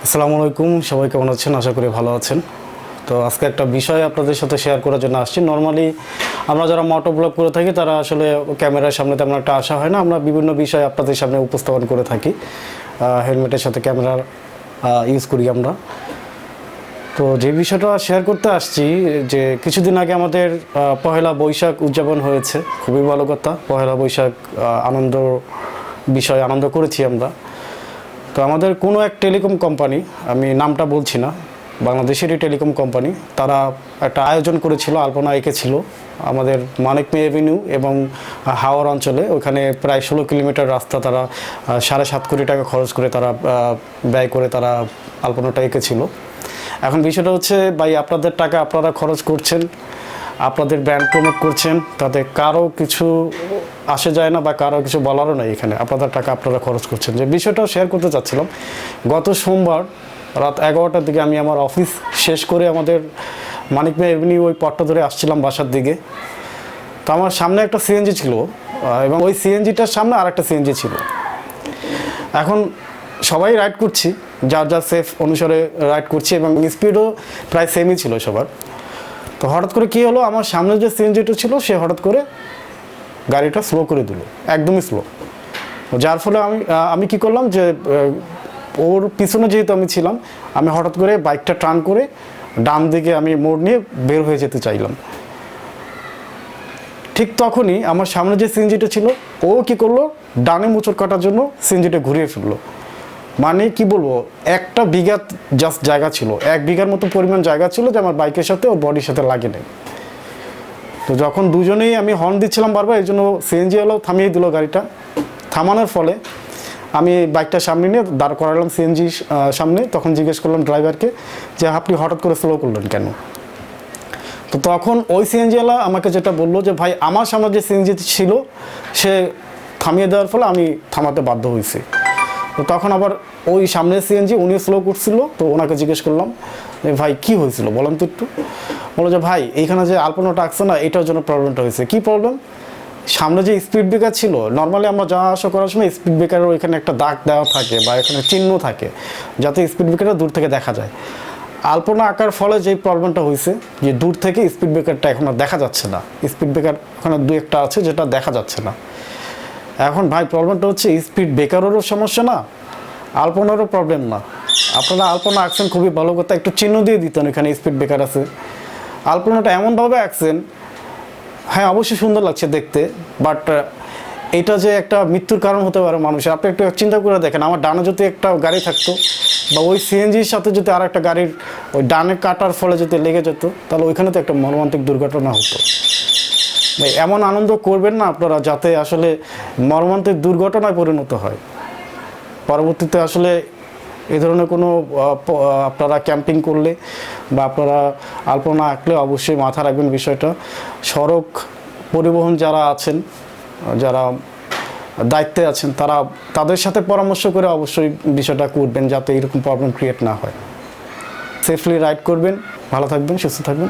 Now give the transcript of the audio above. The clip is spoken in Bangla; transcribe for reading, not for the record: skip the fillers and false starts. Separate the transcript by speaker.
Speaker 1: আসসালামু আলাইকুম, সবাই কেমন আছেন? আশা করি ভালো আছেন। তো আজকে একটা বিষয় আপনাদের সাথে শেয়ার করার জন্য আসছি। নর্মালি আমরা যারা মোটো ব্লগ করে থাকি তারা আসলে ক্যামেরার সামনে তেমন একটা আসা হয় না। আমরা বিভিন্ন বিষয় আপনাদের সামনে উপস্থাপন করে থাকি। হেলমেটের সাথে ক্যামেরা ইউজ করি আমরা। তো যে বিষয়টা শেয়ার করতে আসছি, যে কিছুদিন আগে আমাদের পহেলা বৈশাখ উদযাপন হয়েছে। খুবই ভালো কথা, পহেলা বৈশাখ আনন্দ বিষয়, আনন্দ করেছি আমরা। তো আমাদের কোনো এক টেলিকম কোম্পানি, আমি নামটা বলছি না, বাংলাদেশেরই টেলিকম কোম্পানি, তারা একটা আয়োজন করেছিল, আলপনা এঁকেছিল আমাদের মানিক মে এভিনিউ এবং হাওড় অঞ্চলে। ওখানে প্রায় 16 কিলোমিটার রাস্তা তারা 7.5 কোটি টাকা খরচ করে তারা ব্যয় করে তারা আলপনাটা এঁকেছিল। এখন বিষয়টা হচ্ছে, ভাই আপনাদের টাকা আপনারা খরচ করছেন, আপনাদের ব্র্যান্ড প্রমোট করছেন, তাতে কারো কিছু আসে যায় না বা কারো কিছু বলারও নাই। এখানে আপনাদের টাকা আপনারা খরচ করছেন। যে বিষয়টাও শেয়ার করতে চাচ্ছিলাম, গত সোমবার রাত 11টার দিকে আমি আমার অফিস শেষ করে আমাদের মানিক মে এভিনিউ ওই পথটা ধরে আসছিলাম বাসার দিকে। তো আমার সামনে একটা সিএনজি ছিল এবং ওই সিএনজিটার সামনে আর একটা সিএনজি ছিল। এখন সবাই রাইড করছি, যার যার সেফ অনুসারে রাইড করছি এবং স্পিডও প্রায় সেমই ছিল সবার। তো হঠাৎ করে কী হলো, আমার সামনে যে সিএনজিটা ছিল সে হঠাৎ করে গাড়িটা স্লো করে দিল, একদমই স্লো। যার ফলে আমি কি করলাম, যে ওর পিছনে যেহেতু আমি ছিলাম, আমি হঠাৎ করে বাইকটা টার্ন করে ডান দিকে আমি মোড় নিয়ে বের হয়ে যেতে চাইলাম। ঠিক তখনই আমার সামনে যে সিএনজিটা ছিল ও কি করলো, ডানে মোচড় কাটার জন্য সিএনজিটা ঘুরিয়ে ফেললো। মানে কি বলবো, 1 বিঘা জাস্ট জায়গা ছিল, 1 বিঘার মতো পরিমাণ জায়গা ছিল যে আমার বাইকের সাথে ও বডির সাথে লাগে নেই। তো যখন দুজনেই আমি হর্ন দিচ্ছিলাম বারবার, এই জন্য সিএনজি এলো, থামিয়ে দিল গাড়িটা। থামানোর ফলে আমি বাইকটা সামনে নিয়ে দাঁড় করালাম সিএনজি সামনে। তখন জিজ্ঞেস করলাম ড্রাইভারকে যে আপনি হঠাৎ করে স্লো করলেন কেন? তো তখন ওই সিএনজিওয়ালা আমাকে যেটা বললো যে ভাই আমার সামনে যে সিএনজি ছিল সে থামিয়ে দেওয়ার ফলে আমি থামাতে বাধ্য হয়েছি। তো তখন আবার ওই সামনের সিএনজি উনি স্লো করছিল, তো ওনাকে জিজ্ঞেস করলাম যে ভাই কী হয়েছিল বলেন তো একটু। বললো যে ভাই এইখানে যে আলপনাটা আঁকছে না, এটার জন্য প্রবলেমটা হয়েছে। কী প্রবলেম? সামনে যে স্পিড ব্রেকার ছিল, নর্মালি আমরা যাওয়া আসা করার সময় স্পিড ব্রেকারের ওইখানে একটা দাগ দেওয়া থাকে বা এখানে চিহ্ন থাকে যাতে স্পিড ব্রেকারটা দূর থেকে দেখা যায়। আলপনা আঁকার ফলে যেই প্রবলেমটা হয়েছে, যে দূর থেকে স্পিড ব্রেকারটা এখন আর দেখা যাচ্ছে না। স্পিড ব্রেকার ওখানে 2-1টা আছে যেটা দেখা যাচ্ছে না। এখন ভাই প্রবলেমটা হচ্ছে স্পিড ব্রেকারেরও সমস্যা না, আলপনারও প্রবলেম না। আপনারা আলপনা আঁকছেন খুবই ভালো কথা, একটু চিহ্ন দিয়ে দিতেন এখানে স্পিড ব্রেকার আছে। আলপনাটা এমনভাবে আঁকছেন, হ্যাঁ অবশ্যই সুন্দর লাগছে দেখতে, বাট এটা যে একটা মৃত্যুর কারণ হতে পারে মানুষের। আপনি একটু চিন্তা করে দেখেন, আমার ডানে যদি একটা গাড়ি থাকতো বা ওই সিএনজির সাথে যদি আর একটা গাড়ির ওই ডানে কাটার ফলে যদি লেগে যেত, তাহলে ওইখানে তো একটা মর্মান্তিক দুর্ঘটনা হতো। এমন আনন্দ করবেন না আপনারা যাতে আসলে মর্মান্তিক দুর্ঘটনায় পরিণত হয়। পরবর্তীতে আসলে এই ধরনের কোনো আপনারা ক্যাম্পিং করলে বা আপনারা আলপনা আঁকলে অবশ্যই মাথা রাখবেন বিষয়টা। সড়ক পরিবহন যারা আছেন, যারা দায়িত্বে আছেন, তাদের সাথে পরামর্শ করে অবশ্যই বিষয়টা করবেন যাতে এরকম প্রবলেম ক্রিয়েট না হয়। সেফলি রাইড করবেন, ভালো থাকবেন, সুস্থ থাকবেন।